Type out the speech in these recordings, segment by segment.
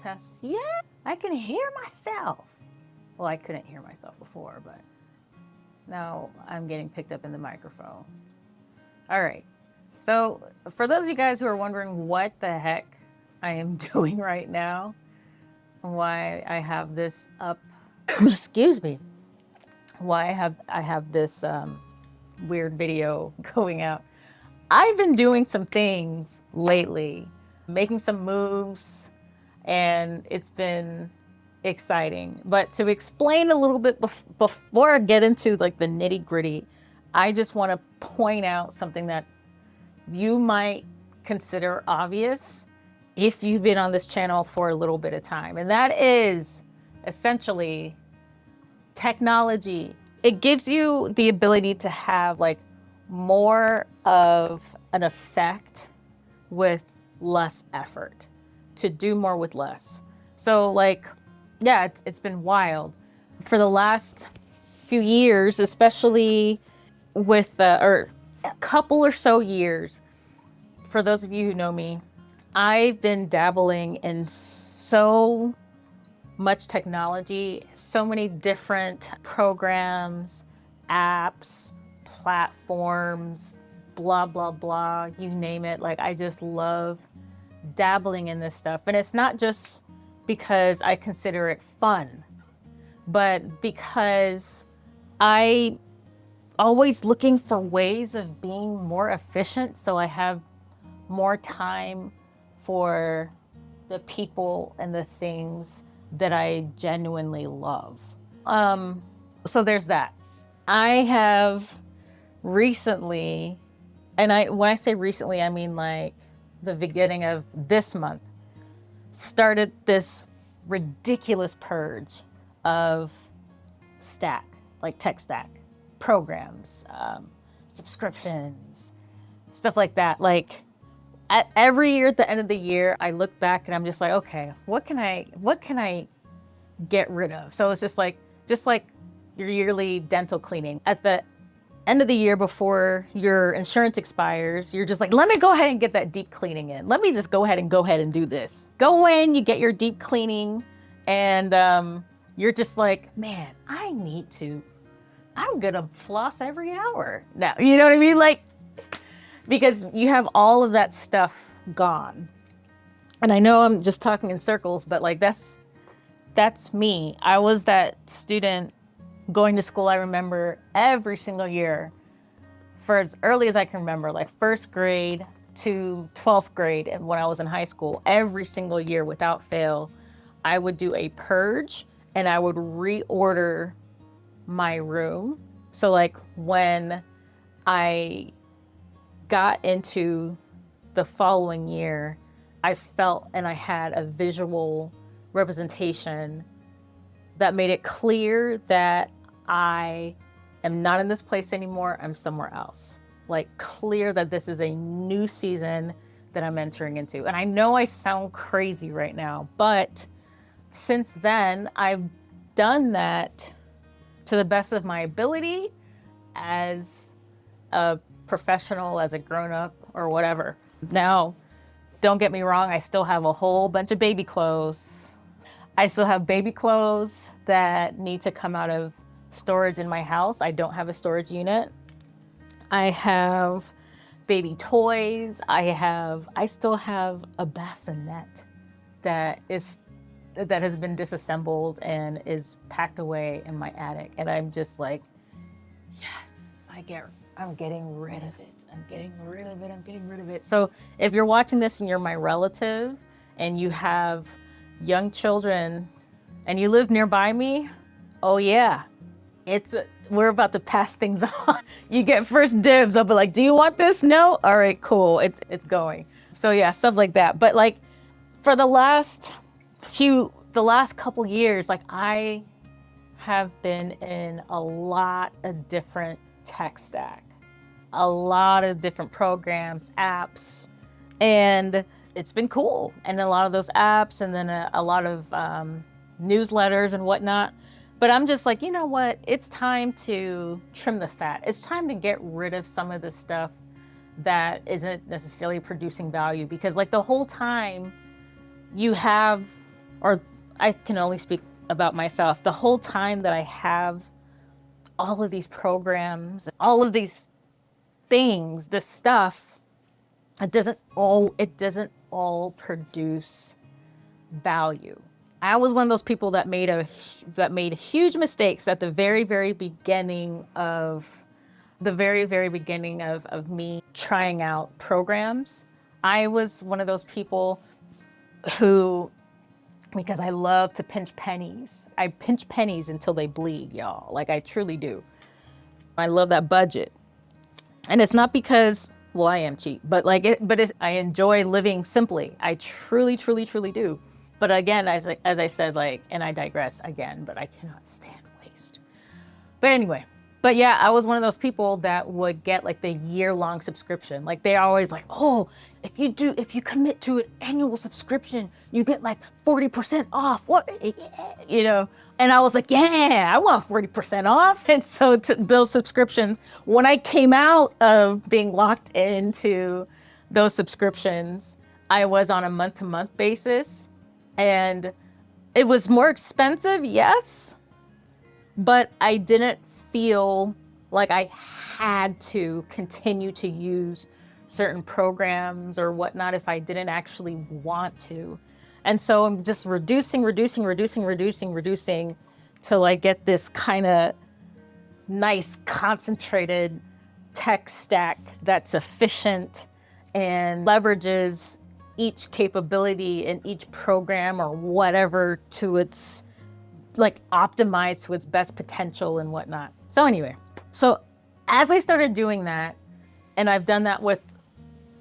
test. Yeah, I can hear myself. Well, I couldn't hear myself before, but now I'm getting picked up in the microphone. All right. So for those of you guys who are wondering what the heck I am doing right now, why I have this up, excuse me, why I have this weird video going out. I've been doing some things lately, making some moves, and it's been exciting. But to explain a little bit before I get into like the nitty gritty, I just want to point out something that you might consider obvious if you've been on this channel for a little bit of time. And that is essentially technology. It gives you the ability to have like more of an effect with less effort, to do more with less. So like, yeah, it's been wild. For the last few years, especially with or a couple or so years, for those of you who know me, I've been dabbling in so much technology, so many different programs, apps, platforms, blah, blah, blah, you name it. Like, I just love dabbling in this stuff. And it's not just because I consider it fun, but because I always looking for ways of being more efficient so I have more time for the people and the things that I genuinely love. So there's that. I have recently, and when I say recently, I mean like the beginning of this month, started this ridiculous purge of stack, like tech stack, programs, subscriptions, stuff like that. Like every year at the end of the year, I look back and I'm just like, okay, what can I get rid of? So it's just like your yearly dental cleaning. At the end of the year before your insurance expires, you're just like, let me go ahead and get that deep cleaning in. Let me just go ahead and do this. Go in, you get your deep cleaning, and you're just like, man, I'm gonna floss every hour now. You know what I mean? Like, because you have all of that stuff gone. And I know I'm just talking in circles, but like that's me. I was that student going to school. I remember every single year for as early as I can remember, like first grade to 12th grade. And when I was in high school, every single year without fail, I would do a purge and I would reorder my room. So like when I got into the following year, I felt and I had a visual representation that made it clear that I am not in this place anymore, I'm somewhere else. Like clear that this is a new season that I'm entering into. And I know I sound crazy right now, but since then I've done that to the best of my ability as a professional, as a grown-up or whatever. Now, don't get me wrong, I still have a whole bunch of baby clothes. I still have baby clothes that need to come out of storage in my house. I don't have a storage unit. I have baby toys. I still have a bassinet that has been disassembled and is packed away in my attic. And I'm just like, yes, I'm getting rid of it. I'm getting rid of it. So if you're watching this and you're my relative and you have young children and you live nearby me, oh yeah, we're about to pass things on. You get first dibs. I'll be like, do you want this? No? All right, cool. It's going. So yeah, stuff like that. But like for the last couple years, like I have been in a lot of different tech stack, a lot of different programs, apps, and it's been cool. And a lot of those apps and then a lot of newsletters and whatnot. But I'm just like, you know what? It's time to trim the fat. It's time to get rid of some of the stuff that isn't necessarily producing value, because like the whole time you have or I can only speak about myself, the whole time that I have all of these programs, all of these things, this stuff, it doesn't all produce value. I was one of those people that made huge mistakes at the very, very beginning of me trying out programs. I was one of those people who, because I love to pinch pennies. I pinch pennies until they bleed, y'all. Like, I truly do. I love that budget. And it's not because, well, I am cheap, but I enjoy living simply. I truly, truly, truly do. But again, as I said, like, and I digress again, but I cannot stand waste. But anyway, but yeah, I was one of those people that would get like the year-long subscription. Like, they always like, oh, if you commit to an annual subscription, you get like 40% off. What, you know? And I was like, yeah, I want 40% off. And so to build subscriptions, when I came out of being locked into those subscriptions, I was on a month-to-month basis. And it was more expensive, yes, but I didn't feel like I had to continue to use certain programs or whatnot if I didn't actually want to. And so I'm just reducing to like get this kind of nice concentrated tech stack that's efficient and leverages each capability in each program or whatever to its, like, optimized to its best potential and whatnot. So anyway, so as I started doing that, and I've done that with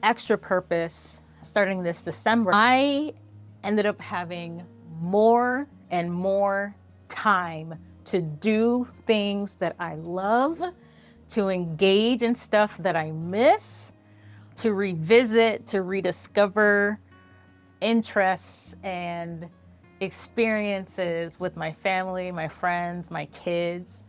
extra purpose starting this December, I ended up having more and more time to do things that I love, to engage in stuff that I miss, to revisit, to rediscover interests and experiences with my family, my friends, my kids.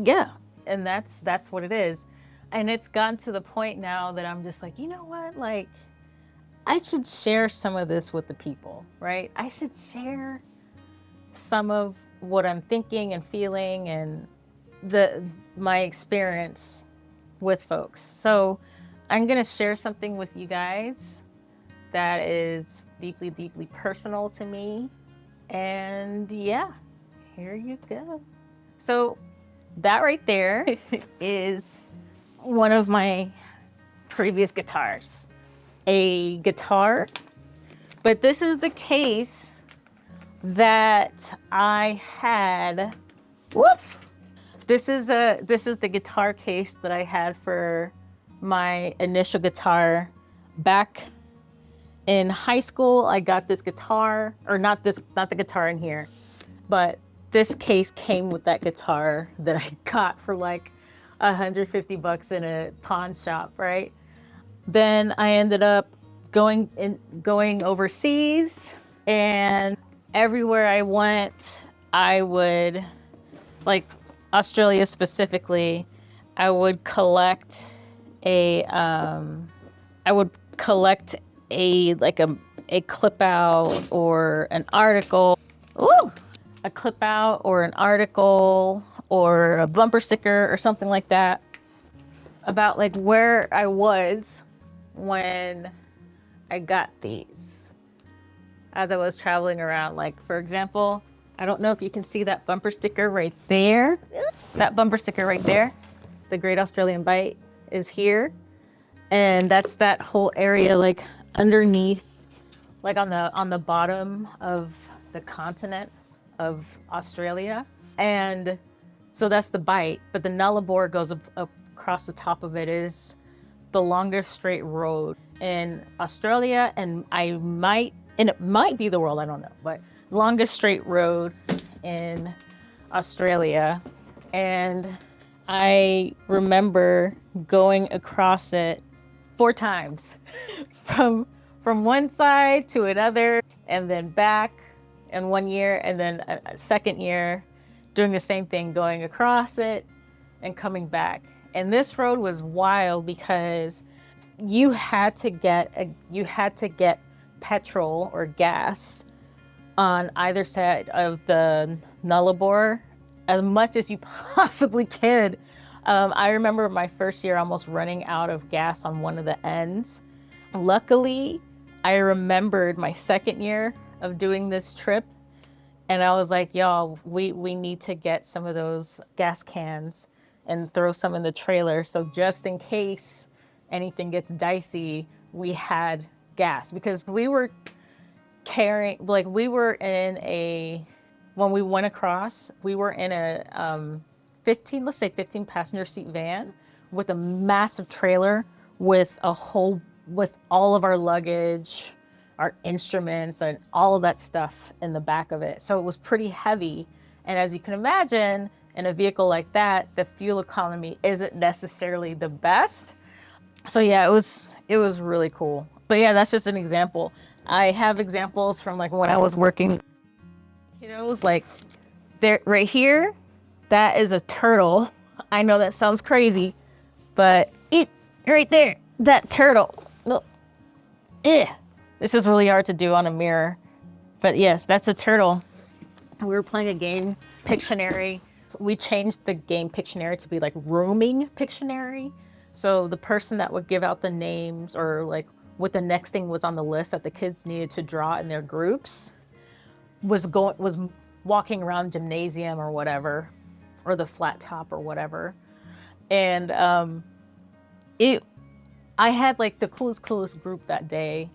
Yeah, and that's what it is. And it's gotten to the point now that I'm just like, you know what? Like, I should share some of this with the people, right? I should share some of what I'm thinking and feeling and my experience with folks. So I'm gonna share something with you guys that is deeply, deeply personal to me. And yeah, here you go. So that right there is one of my previous guitars. A guitar, but this is the case that I had. Whoops! This is the guitar case that I had for my initial guitar back in high school. I got this guitar, or not the guitar in here, but this case came with that guitar that I got for like $150 in a pawn shop, right? Then I ended up going overseas, and everywhere I went, I would, like Australia specifically, I would collect a clip out or an article. Ooh! A clip out or an article or a bumper sticker or something like that about like where I was when I got these as I was traveling around. Like, for example, I don't know if you can see that bumper sticker right there. That bumper sticker right there. The Great Australian Bite is here. And that's that whole area like underneath, like on the bottom of the continent of Australia. And so that's the bite, but the Nullarbor goes across the top of it. Is the longest straight road in Australia, and it might be the world, I don't know, but longest straight road in Australia. And I remember going across it 4 times from one side to another, and then back in 1 year, and then a second year doing the same thing, going across it and coming back. And this road was wild because you had to get petrol or gas on either side of the nullarbor as much as you possibly can. I remember my first year almost running out of gas on one of the ends. Luckily, I remembered my second year of doing this trip, and I was like, y'all, we need to get some of those gas cans and throw some in the trailer. So just in case anything gets dicey, we had gas, because we were carrying, like we were in a, when we went across, we were in a 15 passenger seat van with a massive trailer with with all of our luggage, our instruments, and all of that stuff in the back of it. So it was pretty heavy. And as you can imagine, in a vehicle like that, the fuel economy isn't necessarily the best. So yeah, it was really cool. But yeah, that's just an example. I have examples from like when I was working, kiddos, like there, right here, that is a turtle. I know that sounds crazy, but it right there, that turtle. Look, this is really hard to do on a mirror, but yes, that's a turtle. We were playing a game, Pictionary. We changed the game Pictionary to be like rooming Pictionary. So the person that would give out the names, or like what the next thing was on the list that the kids needed to draw in their groups, was walking around gymnasium or whatever, or the flat top or whatever. And I had like the coolest group that day.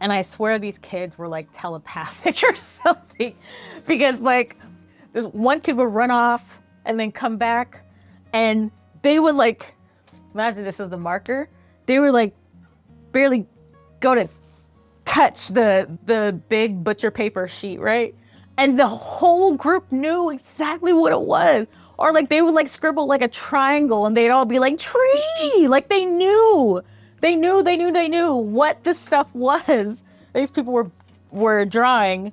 And I swear these kids were like telepathic or something, because like this one kid would run off and then come back, and they would like, imagine this is the marker, they were like barely go to touch the big butcher paper sheet, right? And the whole group knew exactly what it was. Or like they would like scribble like a triangle, and they'd all be like, tree! Like they knew what this stuff was. These people were drawing.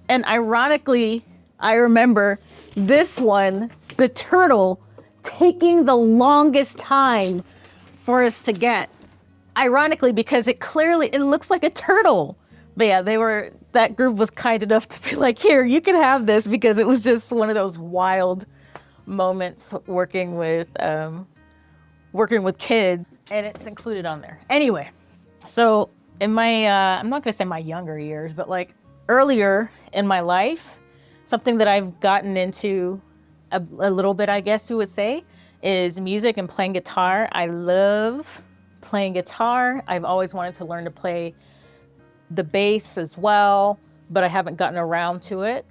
And ironically, I remember this one, the turtle, taking the longest time for us to get. Ironically, because it looks like a turtle. But yeah, that group was kind enough to be like, here, you can have this, because it was just one of those wild moments working with kids, and it's included on there. Anyway, so in my, I'm not gonna say my younger years, but like earlier in my life, something that I've gotten into a little bit, I guess you would say, is music and playing guitar. I love playing guitar. I've always wanted to learn to play the bass as well, but I haven't gotten around to it.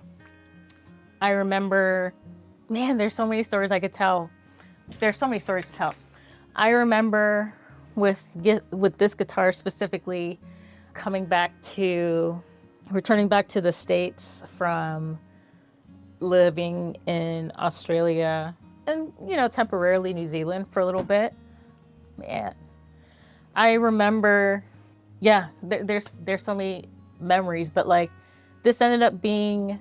I remember, man, there's so many stories I could tell. There's so many stories to tell. I remember with this guitar specifically, returning back to the States from living in Australia and, temporarily New Zealand for a little bit. Man, I remember, yeah, there's so many memories, but like this ended up being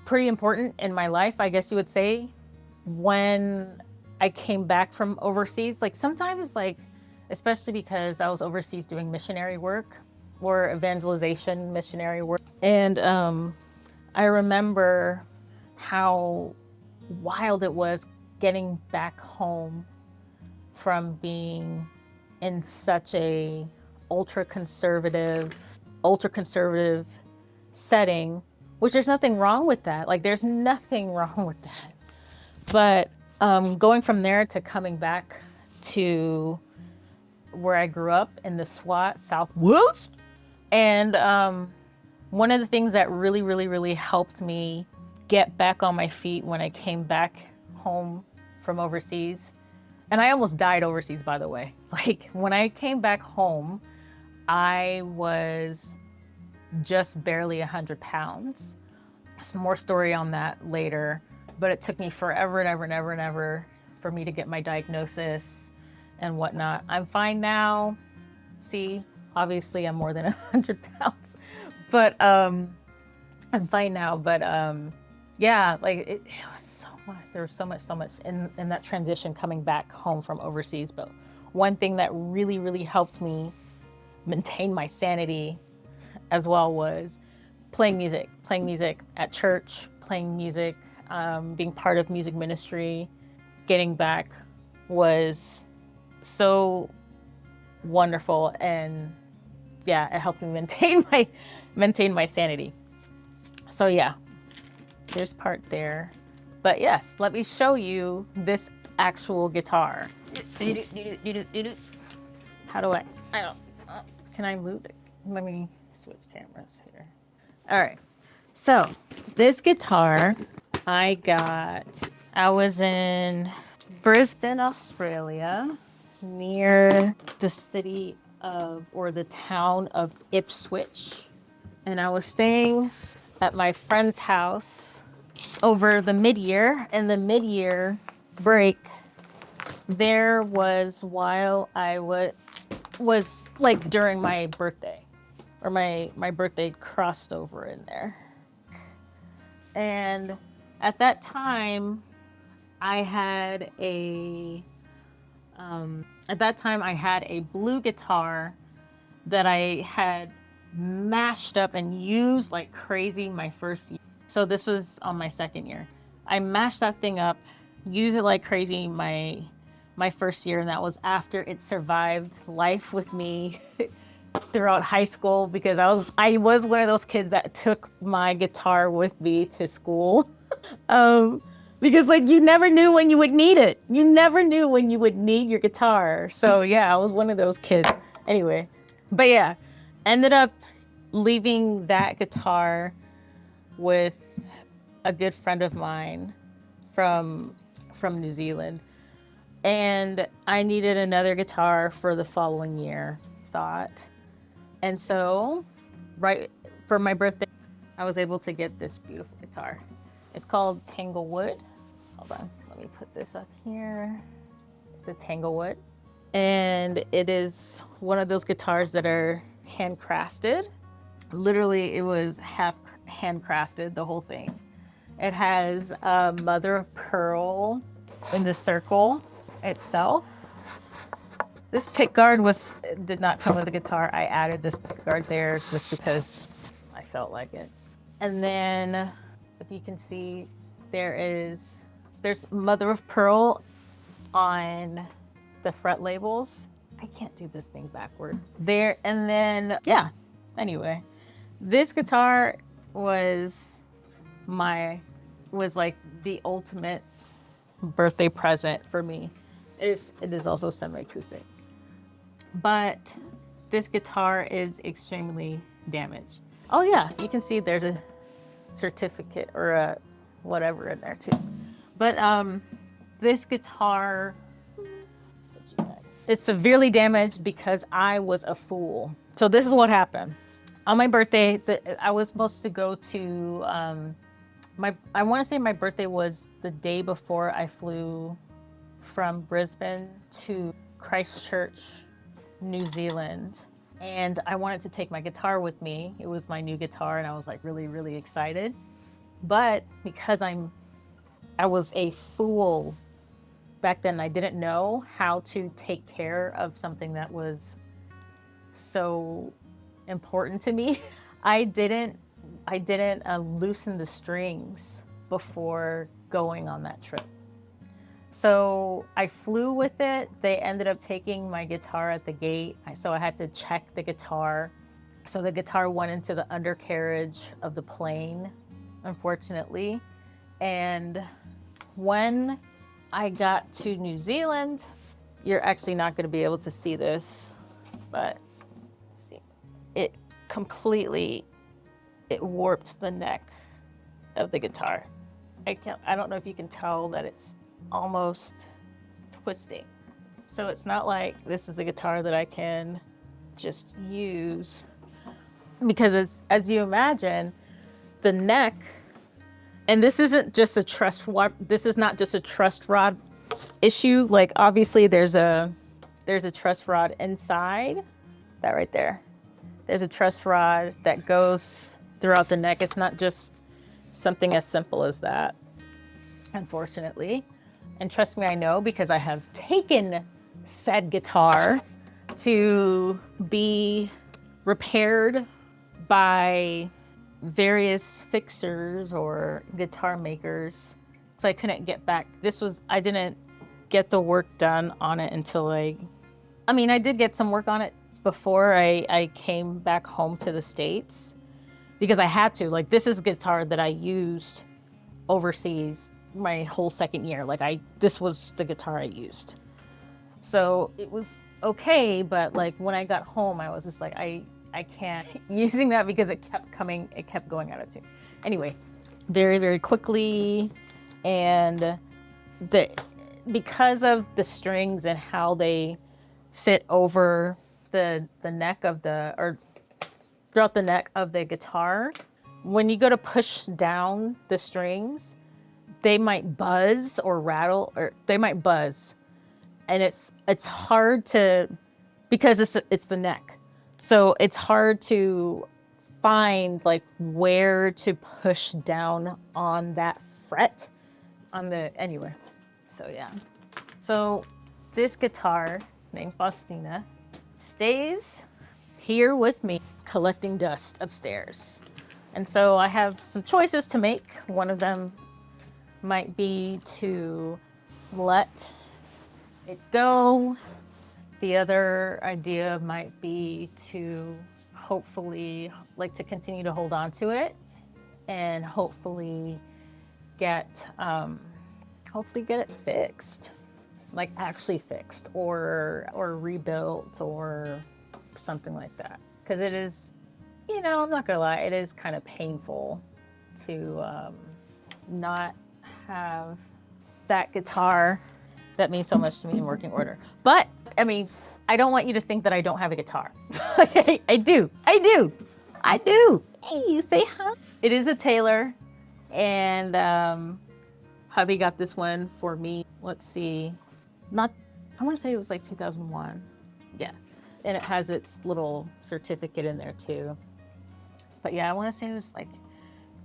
pretty important in my life, I guess you would say, when I came back from overseas. Like sometimes, like, especially because I was overseas doing missionary work or evangelization missionary work. And I remember how wild it was getting back home from being in such a ultra conservative setting, which there's nothing wrong with that. Like there's nothing wrong with that. But going from there to coming back to where I grew up in the Southwest. And one of the things that really helped me get back on my feet when I came back home from overseas, and I almost died overseas, by the way. Like when I came back home, I was just barely 100 pounds. Some more story on that later, but it took me forever and ever for me to get my diagnosis and whatnot. I'm fine now. See, obviously I'm more than 100 pounds, but I'm fine now. But yeah, like it was so much. There was so much in that transition coming back home from overseas. But one thing that really helped me maintain my sanity as well was playing music at church, playing music, being part of music ministry, getting back was so wonderful. And yeah, it helped me maintain my sanity. So yeah, there's part there. But yes, let me show you this actual guitar. How do I don't, can I move it? Let me switch cameras here. All right. So this guitar I was in Brisbane, Australia, near the city or the town of Ipswich. And I was staying at my friend's house over the mid-year. And the mid-year break, there was while I was like during my birthday, or my birthday crossed over in there. And at that time, I had a blue guitar that I had mashed up and used like crazy my first year. So this was on my second year. I mashed that thing up, used it like crazy my first year, and that was after it survived life with me throughout high school, because I was one of those kids that took my guitar with me to school. Because like you never knew when you would need it. You never knew when you would need your guitar. So yeah, I was one of those kids. Anyway, but yeah, ended up leaving that guitar with a good friend of mine from New Zealand. And I needed another guitar for the following year, thought. And so, right for my birthday, I was able to get this beautiful guitar. It's called Tanglewood. Hold on, let me put this up here. It's a Tanglewood. And it is one of those guitars that are handcrafted. Literally, it was half handcrafted, the whole thing. It has a mother of pearl in the circle itself. This pick guard did not come with the guitar. I added this pick guard there just because I felt like it. And then, if you can see, there's mother of pearl on the fret labels. I can't do this thing backward. There, and then, yeah. Anyway, this guitar was like the ultimate birthday present for me. It is also semi-acoustic. But this guitar is extremely damaged. Oh yeah, you can see there's a certificate or a whatever in there too. But this guitar is severely damaged because I was a fool. So this is what happened. On my birthday, I was supposed to go to I want to say my birthday was the day before I flew from Brisbane to Christchurch, New Zealand. And I wanted to take my guitar with me. It was my new guitar, and I was like really, really excited. But because I was a fool back then, I didn't know how to take care of something that was so important to me. I didn't loosen the strings before going on that trip. So I flew with it. They ended up taking my guitar at the gate. So I had to check the guitar. So the guitar went into the undercarriage of the plane, unfortunately. And when I got to New Zealand, you're actually not going to be able to see this, but see, it warped the neck of the guitar. I don't know if you can tell that it's almost twisting. So it's not like this is a guitar that I can just use, because as you imagine, the neck, and this isn't just a truss rod. This is not just a truss rod issue. Like obviously there's a truss rod inside that right there. There's a truss rod that goes throughout the neck. It's not just something as simple as that, unfortunately. And trust me, I know, because I have taken said guitar to be repaired by various fixers or guitar makers. So I couldn't get back. I didn't get the work done on it until I did get some work on it before I came back home to the States because I had to. Like, this is a guitar that I used overseas my whole second year. This was the guitar I used. So it was okay, but like when I got home, I was just like, I can't using that because it kept going out of tune. Anyway, very, very quickly, and because of the strings and how they sit over the neck or throughout the neck of the guitar, when you go to push down the strings, they might buzz or rattle, or they might buzz. And it's hard to, because it's the neck. So it's hard to find like where to push down on that fret anyway. So yeah. So this guitar named Faina stays here with me collecting dust upstairs. And so I have some choices to make. One of them might be to let it go. The other idea might be to hopefully to continue to hold on to it and hopefully get it fixed, like actually fixed or rebuilt or something like that. Because it is, I'm not gonna lie, it is kind of painful to not have that guitar that means so much to me in working order. But I don't want you to think that I don't have a guitar. I do. Hey, you say hi. It is a Taylor, and hubby got this one for me. Let's see, I want to say it was like 2001. Yeah, and it has its little certificate in there too. But yeah, I want to say it was like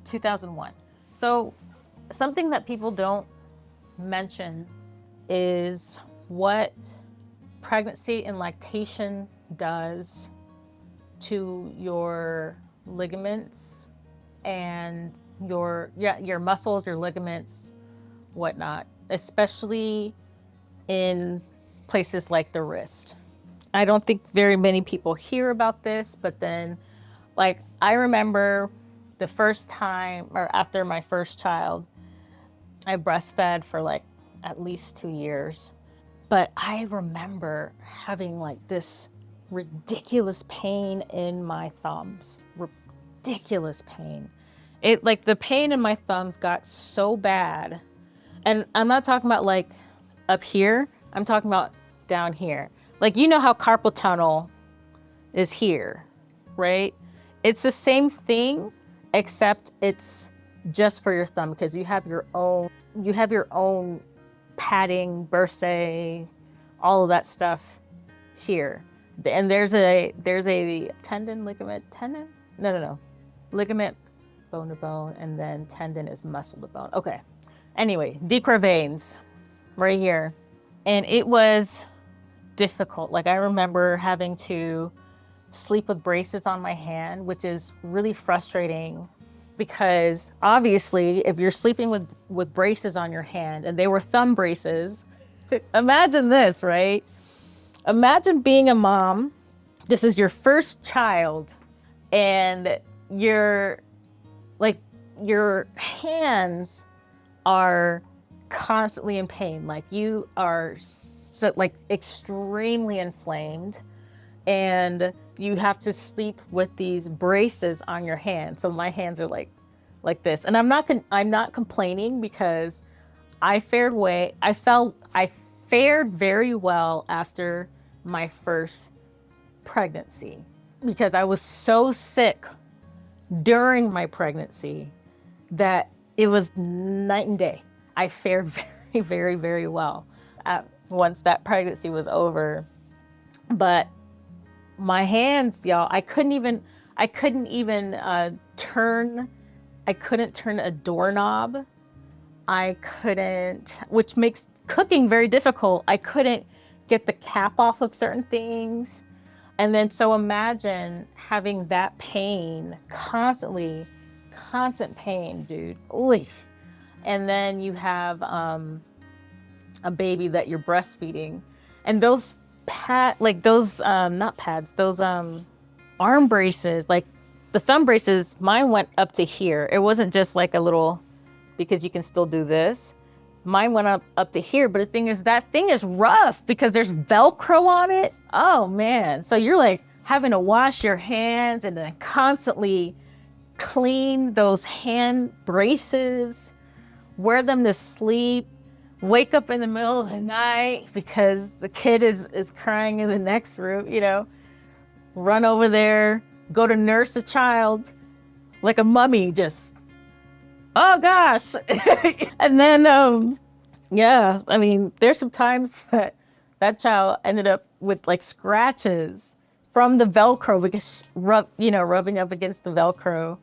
2001. So something that people don't mention is what pregnancy and lactation does to your ligaments and your muscles, your ligaments, whatnot, especially in places like the wrist. I don't think very many people hear about this, but then I remember the first time, or after my first child, I breastfed for at least 2 years. But I remember having this ridiculous pain in my thumbs. Ridiculous pain. The pain in my thumbs got so bad. And I'm not talking about up here. I'm talking about down here. How carpal tunnel is here, right? It's the same thing, except it's just for your thumb because you have your own padding, bursae, all of that stuff here. And there's a ligament, bone to bone, and then tendon is muscle to bone. Okay. Anyway, deep veins right here. And it was difficult. I remember having to sleep with braces on my hand, which is really frustrating because obviously if you're sleeping with braces on your hand and they were thumb braces, imagine this, right? Imagine being a mom. This is your first child and your hands are constantly in pain. You are extremely inflamed and you have to sleep with these braces on your hands. So my hands are like this. And I'm not complaining because I fared very well after my first pregnancy because I was so sick during my pregnancy that it was night and day. I fared very, very, very well once that pregnancy was over. But my hands, y'all, I couldn't turn a doorknob. Which makes cooking very difficult. I couldn't get the cap off of certain things. And then, so imagine having that pain constantly. constant pain, dude. Oy. And then you have a baby that you're breastfeeding, and those not pads, those arm braces, like the thumb braces, mine went up to here. It wasn't just like a little, because you can still do this. Mine went up to here, but the thing is, that thing is rough because there's Velcro on it. Oh man. So you're like having to wash your hands and then constantly clean those hand braces, wear them to sleep, wake up in the middle of the night because the kid is crying in the next room, you know, run over there, go to nurse a child like a mummy, just, oh gosh. And then, yeah, I mean, there's some times that child ended up with like scratches from the Velcro because rubbing up against the Velcro.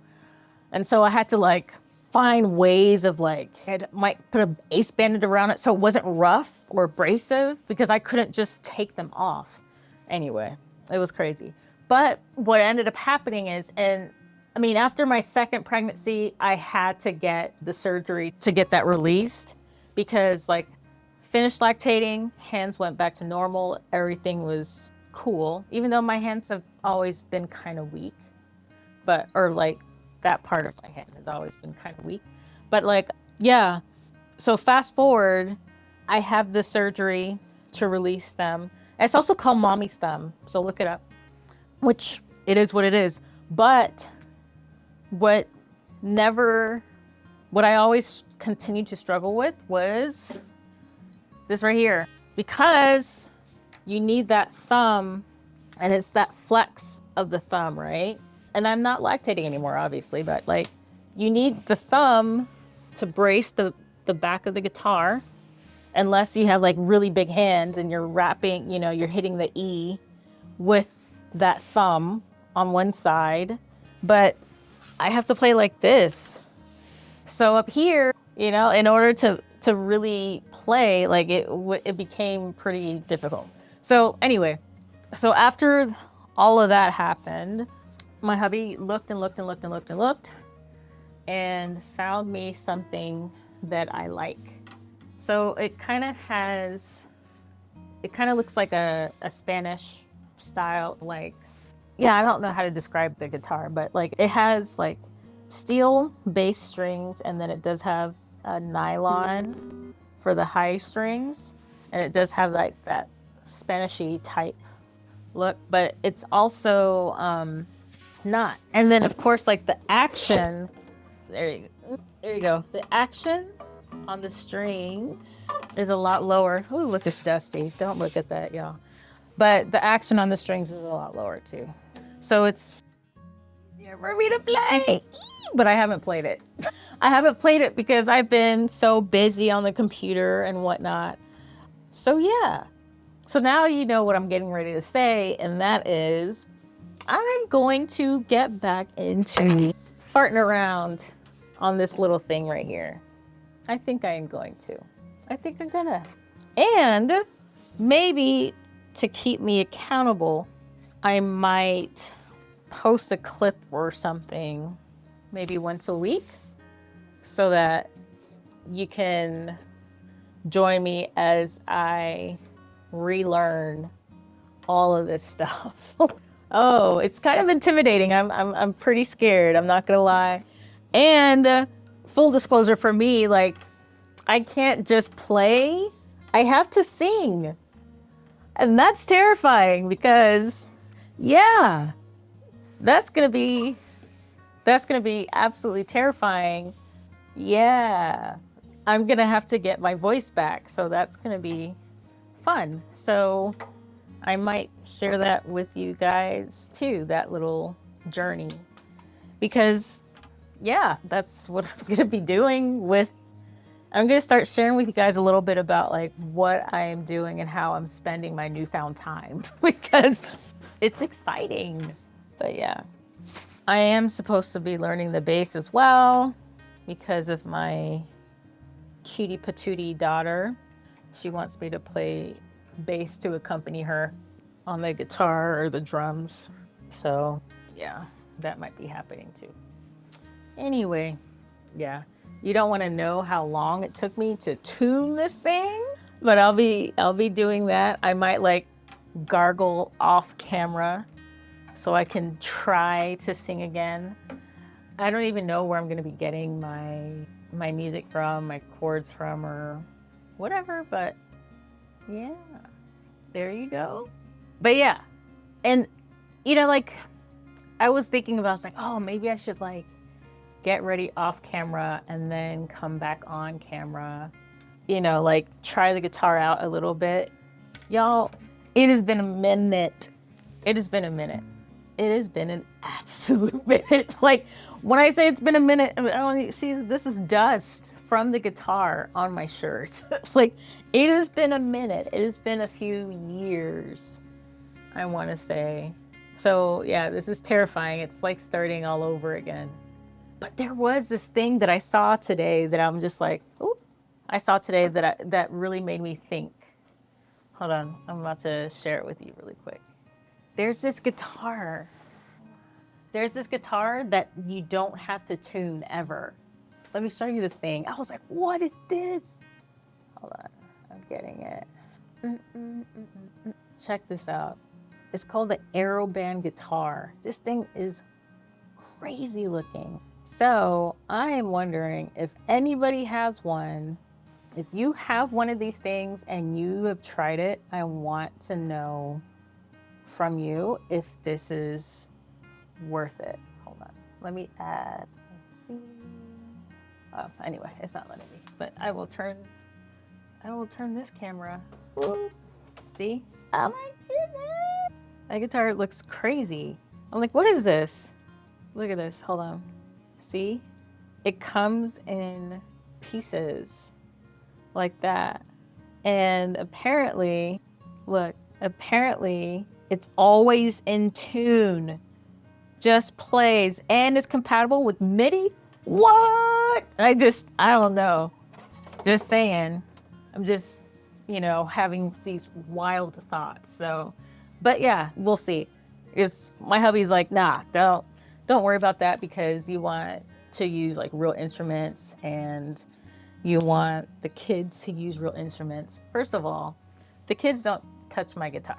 And so I had to like find ways of like, I might put an ace bandage around it so it wasn't rough or abrasive because I couldn't just take them off. Anyway, it was crazy. But what ended up happening is, and I mean, after my second pregnancy, I had to get the surgery to get that released because like finished lactating, hands went back to normal. Everything was cool, even though my hands have always been kind of weak, or like that part of my hand has always been kind of weak. But like, yeah. So fast forward, I have the surgery to release them. It's also called mommy's thumb. So look it up, which it is what it is. But what I always continued to struggle with was this right here, because you need that thumb and it's that flex of the thumb, right? And I'm not lactating anymore, obviously, but like you need the thumb to brace the back of the guitar, unless you have like really big hands and you're rapping, you're hitting the E with that thumb on one side. But I have to play like this. So up here, in order to really play, like it became pretty difficult. So anyway, so after all of that happened, my hubby looked and looked and looked and looked and looked and found me something that I like. So it kind of looks like a Spanish style, like, yeah, I don't know how to describe the guitar, but like it has like steel bass strings, and then it does have a nylon for the high strings, and it does have like that Spanishy type look, but it's also not. And then of course, like the action, there you go. The action on the strings is a lot lower. Ooh, look, it's dusty. Don't look at that, y'all. But the action on the strings is a lot lower too. So it's easier for me to play, but I haven't played it. I haven't played it because I've been so busy on the computer and whatnot. So yeah. So now you know what I'm getting ready to say, and that is I'm going to get back into farting around on this little thing right here. I think I am going to. I think I'm gonna. And maybe to keep me accountable, I might post a clip or something maybe once a week so that you can join me as I relearn all of this stuff. Oh, it's kind of intimidating. I'm pretty scared. I'm not gonna lie. And full disclosure for me, like I can't just play. I have to sing. And that's terrifying because, yeah, that's gonna be absolutely terrifying. Yeah, I'm gonna have to get my voice back, so that's gonna be fun. So I might share that with you guys too, that little journey, because yeah, that's what I'm gonna be doing with. I'm gonna start sharing with you guys a little bit about like what I am doing and how I'm spending my newfound time because it's exciting. But yeah, I am supposed to be learning the bass as well because of my cutie patootie daughter. She wants me to play bass to accompany her on the guitar or the drums. So yeah, that might be happening too. Anyway, yeah. You don't want to know how long it took me to tune this thing, but I'll be doing that. I might like gargle off camera so I can try to sing again. I don't even know where I'm going to be getting my music from, my chords from, or whatever, but yeah, there you go. But yeah, and you know, like I was thinking about, like, oh, maybe I should like get ready off camera and then come back on camera, you know, like try the guitar out a little bit. Y'all, it has been a minute. It has been a minute. It has been an absolute minute. Like when I say it's been a minute, I mean, see, this is dust from the guitar on my shirt. Like it has been a minute. It has been a few years, I want to say. So yeah, this is terrifying. It's like starting all over again. But there was this thing that I saw today that I'm just like, ooh, I saw today that really made me think. Hold on, I'm about to share it with you really quick. There's this guitar. There's this guitar that you don't have to tune ever. Let me show you this thing. I was like, what is this? Hold on, I'm getting it. Check this out. It's called the AeroBand guitar. This thing is crazy looking. So I am wondering if anybody has one. If you have one of these things and you have tried it, I want to know from you if this is worth it. Hold on. Let me add. Let's see. Oh, anyway, it's not letting me. But I will turn this camera. Ooh. See? Oh my goodness. That guitar looks crazy. I'm like, what is this? Look at this. Hold on. See? It comes in pieces like that. And apparently, look, it's always in tune. Just plays and is compatible with MIDI. What? I don't know. Just saying. I'm just, you know, having these wild thoughts. So, but yeah, we'll see. My hubby's like, nah, don't worry about that because you want to use like real instruments and you want the kids to use real instruments. First of all, the kids don't touch my guitar.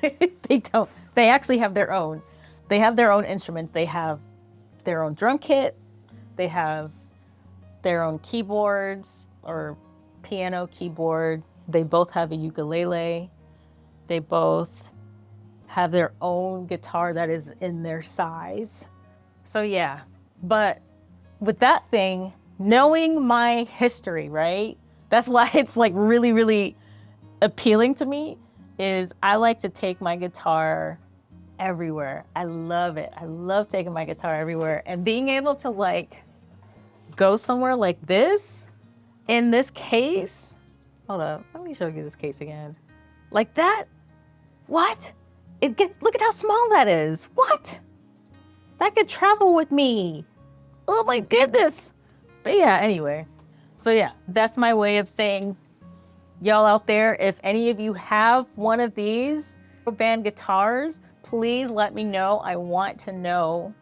They don't. They actually have their own. They have their own instruments. They have their own drum kit. They have their own keyboards or piano keyboard. They both have a ukulele. They both have their own guitar that is in their size. So yeah, but with that thing, knowing my history, right? That's why it's like really, really appealing to me is I like to take my guitar everywhere. I love it. I love taking my guitar everywhere and being able to like go somewhere like this in this case. Hold up, let me show you this case again. Like that? What? Look at how small that is. What? That could travel with me. Oh my goodness. But yeah, anyway. So yeah, that's my way of saying, y'all out there, if any of you have one of these band guitars, please let me know. I want to know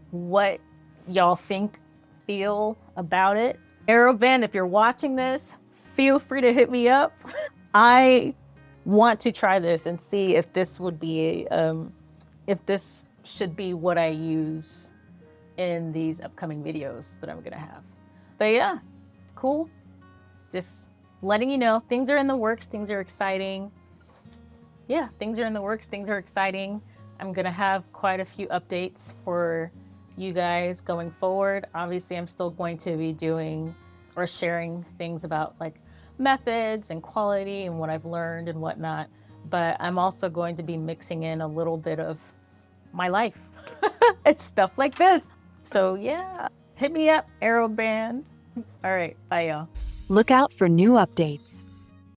what y'all feel about it. AeroBand, if you're watching this, feel free to hit me up. I want to try this and see if this would be, if this should be what I use in these upcoming videos that I'm gonna have. But yeah, cool. Just letting you know, things are in the works, things are exciting. Yeah, things are in the works, things are exciting. I'm gonna have quite a few updates for you guys going forward. Obviously, I'm still going to be doing or sharing things about like methods and quality and what I've learned and whatnot. But I'm also going to be mixing in a little bit of my life. It's stuff like this. So yeah, hit me up, AeroBand. All right, bye y'all. Look out for new updates.